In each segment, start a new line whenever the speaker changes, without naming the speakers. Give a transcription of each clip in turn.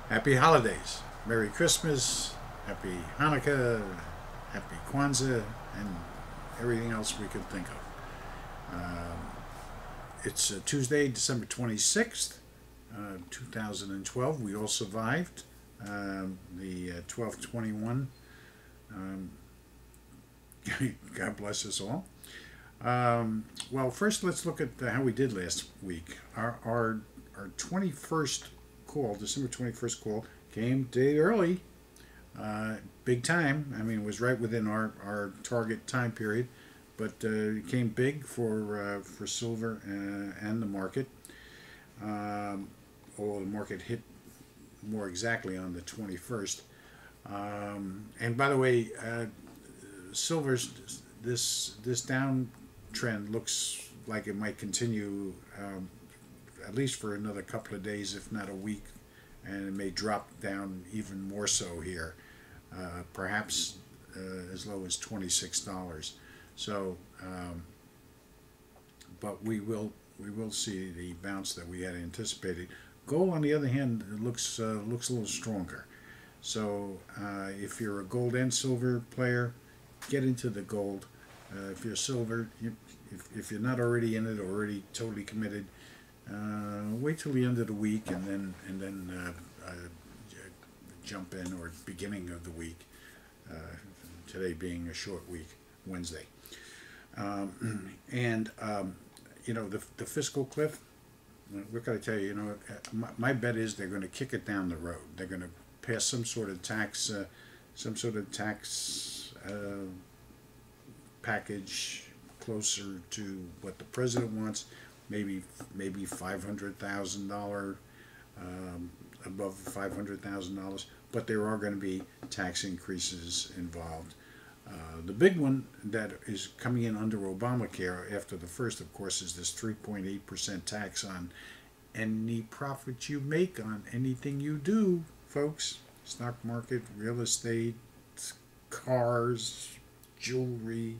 Happy holidays. Merry Christmas, Happy Hanukkah, Happy Kwanzaa, and everything else we could think of. It's Tuesday, December 26th, 2012. We all survived the 12/21. Um, God bless us all. Well, first let's look at how we did last week. Our 21st call, December 21st call, came day early, big time. I mean, it was right within our target time period, but it came big for silver and the market. Although the market hit more exactly on the 21st. And by the way, silver's this downtrend looks like it might continue at least for another couple of days, if not a week, and it may drop down even more so here, perhaps as low as $26. So, but we will see the bounce that we had anticipated. Gold, on the other hand, looks a little stronger. So, if you're a gold and silver player, get into the gold. If you're silver, if you're not already in it, or already totally committed, wait till the end of the week and then jump in, or beginning of the week. Uh, Today being a short week, Wednesday, and the fiscal cliff. What can I tell you? My bet is they're going to kick it down the road. They're going to pass some sort of tax package closer to what the president wants, maybe $500,000, above $500,000, but there are going to be tax increases involved. The big one that is coming in under Obamacare after the first, of course, is this 3.8% tax on any profit you make on anything you do, folks. Stock market, real estate, cars, jewelry,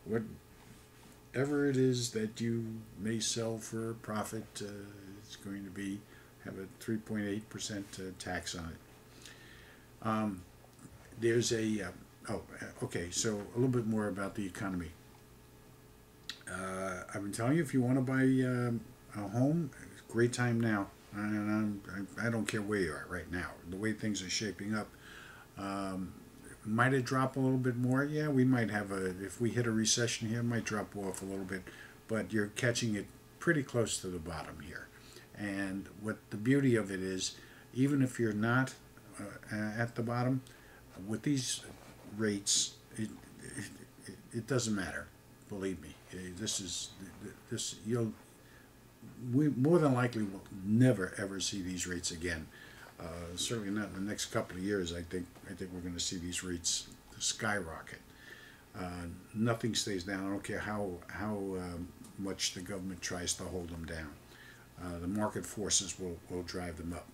whatever it is that you may sell for a profit, it's going to have a 3.8% tax on it. There's a okay. So a little bit more about the economy. I've been telling you, if you want to buy a home, it's a great time now. And I don't care where you are right now. The way things are shaping up, might it drop a little bit more? Yeah, we might have if we hit a recession here, it might drop off a little bit, but you're catching it pretty close to the bottom here. And what the beauty of it is, even if you're not at the bottom, with these rates, it doesn't matter. Believe me, this we more than likely will never ever see these rates again. Certainly not in the next couple of years. I think we're going to see these rates skyrocket. Nothing stays down. I don't care how much the government tries to hold them down. The market forces will drive them up.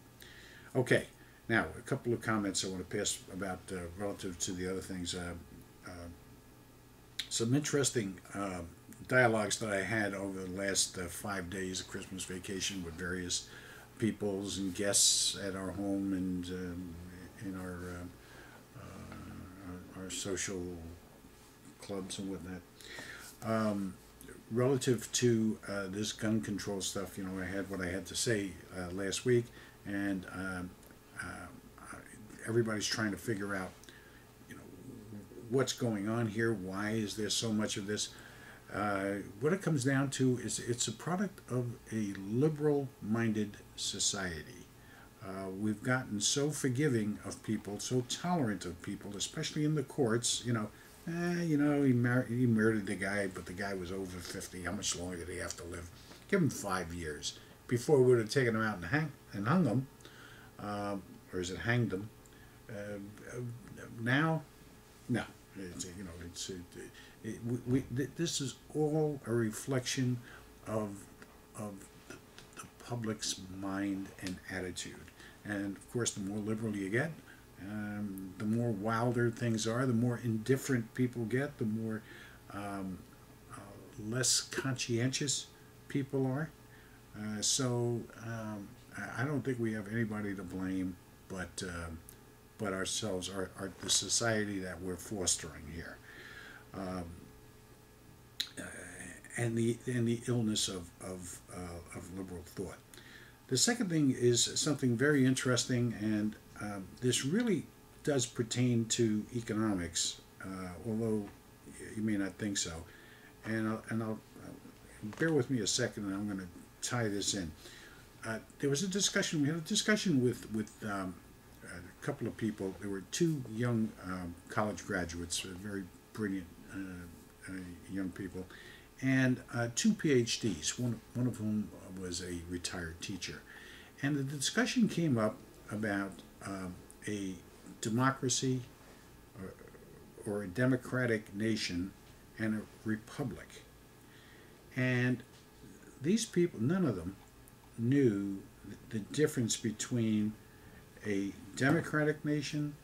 Okay, now a couple of comments I want to pass about relative to the other things. Some interesting dialogues that I had over the last 5 days of Christmas vacation with various peoples and guests at our home and in our social clubs and whatnot. Relative to this gun control stuff, I had what I had to say last week, and everybody's trying to figure out, what's going on here. Why is there so much of this? What it comes down to is it's a product of a liberal-minded society. We've gotten so forgiving of people, so tolerant of people, especially in the courts. He murdered the guy, but the guy was over 50. How much longer did he have to live? Give him 5 years. Before we would have taken him out and hung him, or is it hanged him? Now, no. This is all a reflection of the public's mind and attitude. And of course, the more liberal you get, the more wilder things are, the more indifferent people get, the more less conscientious people are. So I don't think we have anybody to blame but ourselves, the society that we're fostering here, um, and the illness of liberal thought. The second thing is something very interesting, and this really does pertain to economics, although you may not think so. And I'll bear with me a second, and I'm going to tie this in. There was a discussion. We had a discussion with a couple of people. There were two young college graduates, very brilliant young people, and two PhDs. One of whom was a retired teacher, and the discussion came up about a democracy or a democratic nation and a republic. And these people, none of them knew the difference between a democratic nation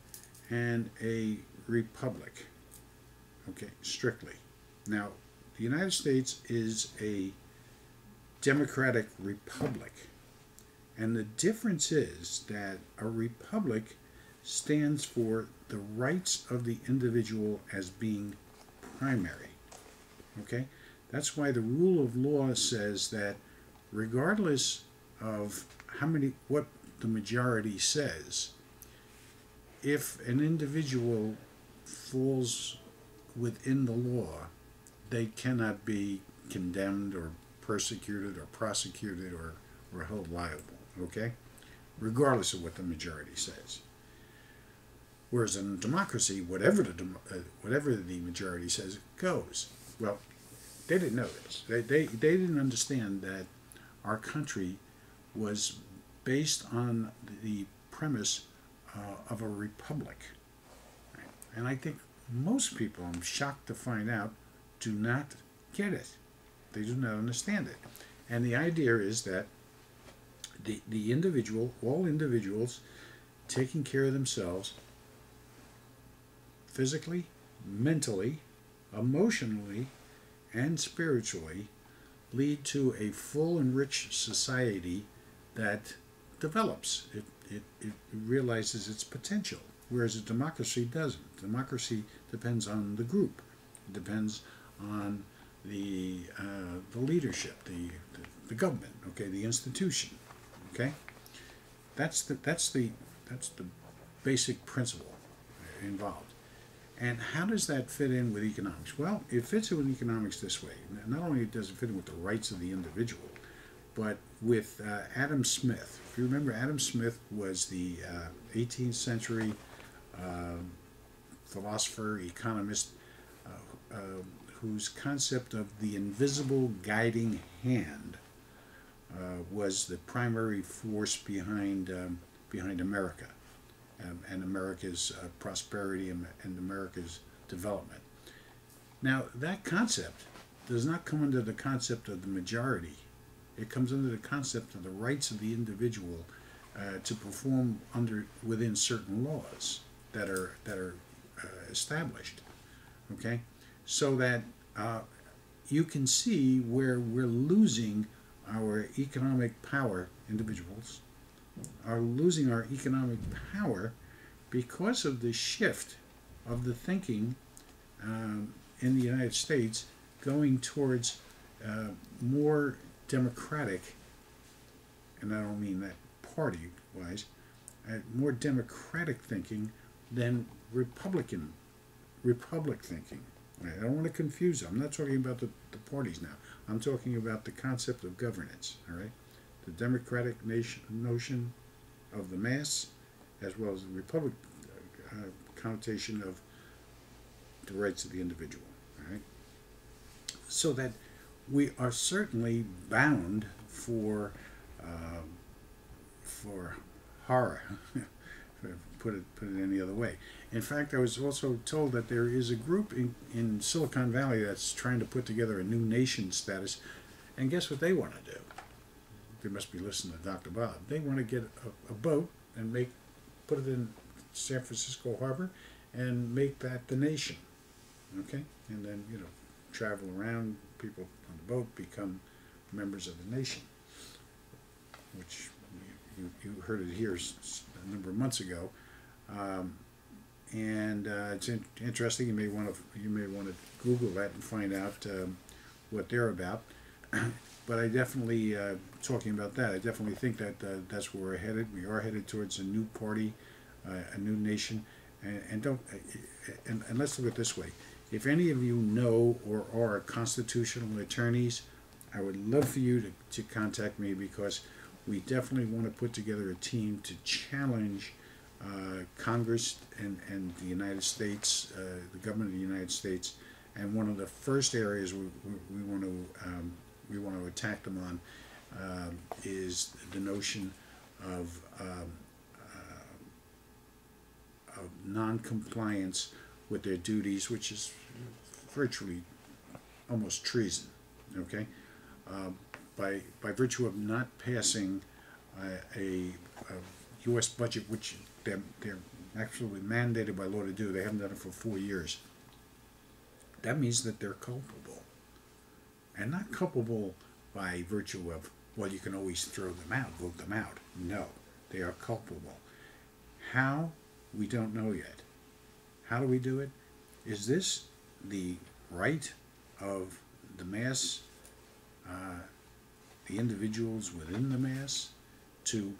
and a republic. Okay, strictly. Now, the United States is a democratic republic. And the difference is that a republic stands for the rights of the individual as being primary. Okay? That's why the rule of law says that regardless of what the majority says, if an individual falls within the law, they cannot be condemned or persecuted or prosecuted or held liable. Okay? Regardless of what the majority says. Whereas in a democracy, whatever the majority says goes. Well, they didn't know this. They didn't understand that our country was based on the premise of a republic. And I think most people, I'm shocked to find out, do not get it. They do not understand it. And the idea is that the individual, all individuals taking care of themselves physically, mentally, emotionally, and spiritually lead to a full and rich society that develops. It realizes its potential, whereas a democracy doesn't. Democracy depends on the group. It depends on the leadership, the government, okay, the institution, okay. That's the basic principle involved. And how does that fit in with economics? Well, it fits in with economics this way. Not only does it fit in with the rights of the individual, but with Adam Smith. If you remember, Adam Smith was the 18th century philosopher, economist, whose concept of the invisible guiding hand was the primary force behind America. And America's prosperity and America's development. Now, that concept does not come under the concept of the majority. It comes under the concept of the rights of the individual to perform within certain laws that are established. Okay, so that you can see where we're losing our economic power. Individuals are losing our economic power because of the shift of the thinking in the United States going towards more democratic, and I don't mean that party-wise, more democratic thinking than republic thinking. I don't want to confuse them. I'm not talking about the parties now. I'm talking about the concept of governance, all right? The democratic notion of the mass, as well as the republic connotation of the rights of the individual. All right? So that we are certainly bound for horror, put it any other way. In fact, I was also told that there is a group in Silicon Valley that's trying to put together a new nation status, and guess what they want to do? They must be listening to Dr. Bob. They want to get a boat and put it in San Francisco Harbor and make that the nation. Okay? And then, travel around, people on the boat become members of the nation, which you heard it here a number of months ago, um, and it's interesting. You may want to Google that and find out what they're about. But I definitely talking about that. I definitely think that that's where we're headed. We are headed towards a new party, a new nation, and don't and let's look at it this way. If any of you know or are constitutional attorneys, I would love for you to contact me, because we definitely want to put together a team to challenge Congress and the United States, the government of the United States. And one of the first areas we want to attack them on is the notion of non-compliance with their duties, which is virtually almost treason. Okay, by virtue of not passing a U.S. budget, which they're actually mandated by law to do. They haven't done it for 4 years. That means that they're culpable, and not culpable by virtue of, well, you can always throw them out, vote them out. No, they are culpable. How? We don't know yet. How do we do it? Is this the right of the mass, the individuals within the mass, to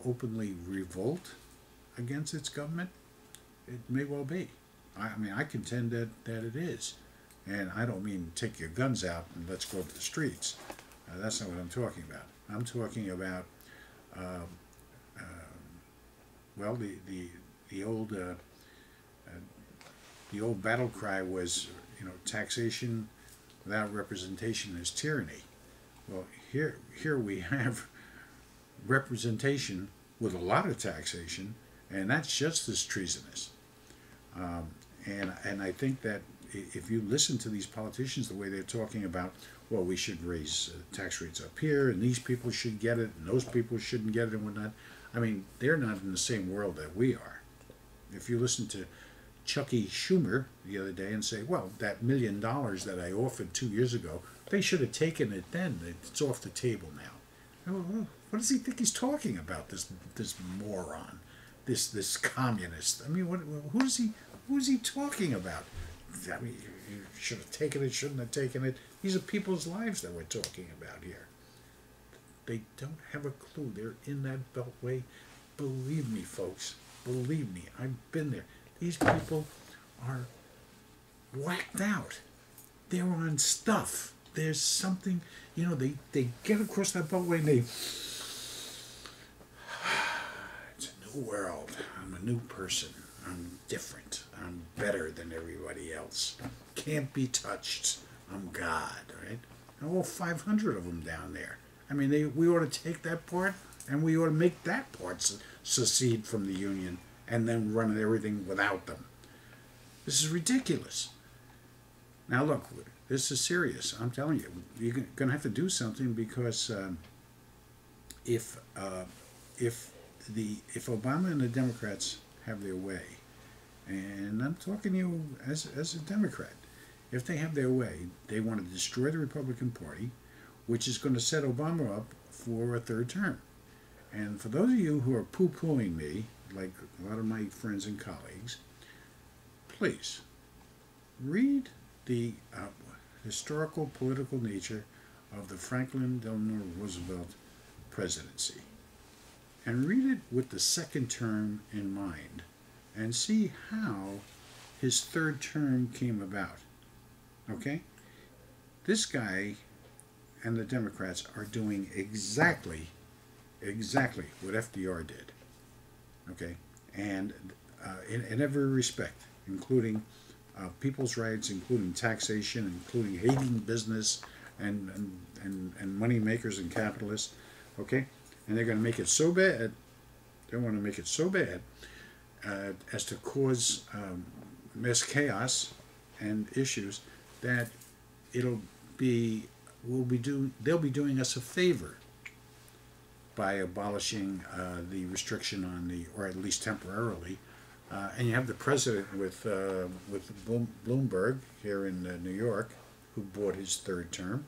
openly revolt against its government? It may well be. I mean, I contend that it is. And I don't mean take your guns out and let's go to the streets. That's not what I'm talking about. I'm talking about, well, the old battle cry was, taxation without representation is tyranny. Well, here we have representation with a lot of taxation, and that's just as treasonous. And I think that if you listen to these politicians, the way they're talking about, well, we should raise tax rates up here, and these people should get it, and those people shouldn't get it, and whatnot. I mean, they're not in the same world that we are. If you listen to Chucky Schumer the other day and say, well, that $1 million that I offered 2 years ago, they should have taken it then. It's off the table now. What does he think he's talking about, this moron, this communist? I mean, who is he talking about? I mean, you should have taken it, shouldn't have taken it. These are people's lives that we're talking about here. They don't have a clue. They're in that beltway. Believe me, folks. Believe me. I've been there. These people are whacked out. They're on stuff. There's something, they get across that beltway and it's a new world. I'm a new person. I'm different. I'm better than everybody else. Can't be touched. I'm God, right? And all 500 of them down there. I mean, we ought to take that part, and we ought to make that part secede from the Union and then run everything without them. This is ridiculous. Now look, this is serious. I'm telling you, you're going to have to do something, because if Obama and the Democrats have their way, and I'm talking to you as a Democrat, if they have their way, they want to destroy the Republican Party, which is going to set Obama up for a third term. And for those of you who are poo-pooing me, like a lot of my friends and colleagues, please read the historical political nature of the Franklin Delano Roosevelt presidency, and read it with the second term in mind, and see how his third term came about. Okay? This guy and the Democrats are doing exactly what FDR did. Okay? And in every respect, including people's rights, including taxation, including hating business and money makers and capitalists. Okay? And they're going to make it so bad, they want to make it so bad as to cause mass chaos and issues that they'll be doing us a favor by abolishing the restriction on or at least temporarily. And you have the president with Bloomberg here in New York, who bought his third term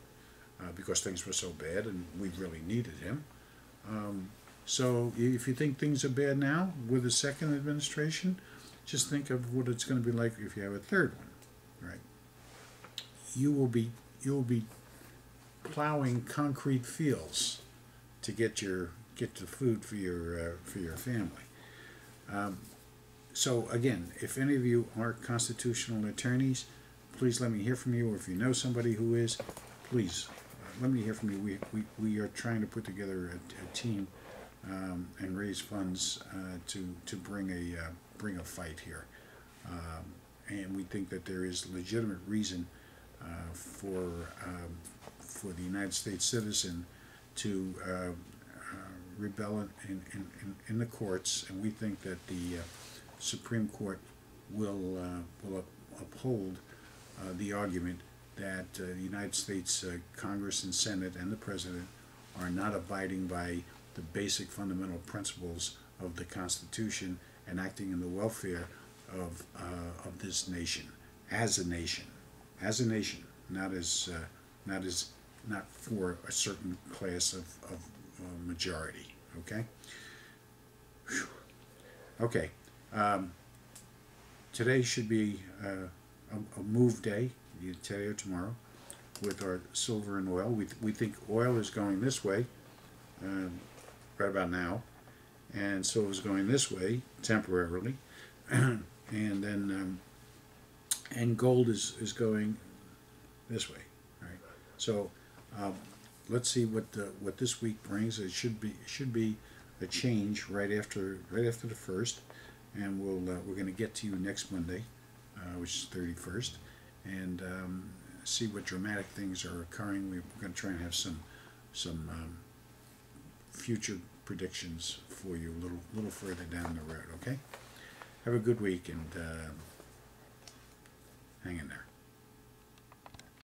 because things were so bad and we really needed him. So if you think things are bad now with the second administration, just think of what it's going to be like if you have a third one, right? You will be plowing concrete fields to get the food for your family. So again, if any of you are constitutional attorneys, please let me hear from you. Or if you know somebody who is, please let me hear from you. We are trying to put together a team and raise funds to bring a fight here, and we think that there is legitimate reason for the United States citizen to rebel in the courts, and we think that the Supreme Court will uphold the argument that the United States Congress and Senate and the President are not abiding by the basic fundamental principles of the Constitution and acting in the welfare of this nation, as a nation, not for a certain class of majority. Okay. Whew. Okay. Today should be a move day, today or tomorrow, with our silver and oil. We think oil is going this way right about now, and silver is going this way temporarily, and then and gold is going this way. Right. So let's see what this week brings. It should be a change right after the first, and we're going to get to you next Monday, which is 31st, and see what dramatic things are occurring. We're going to try and have some future predictions for you a little further down the road. Okay. Have a good week and hang in there.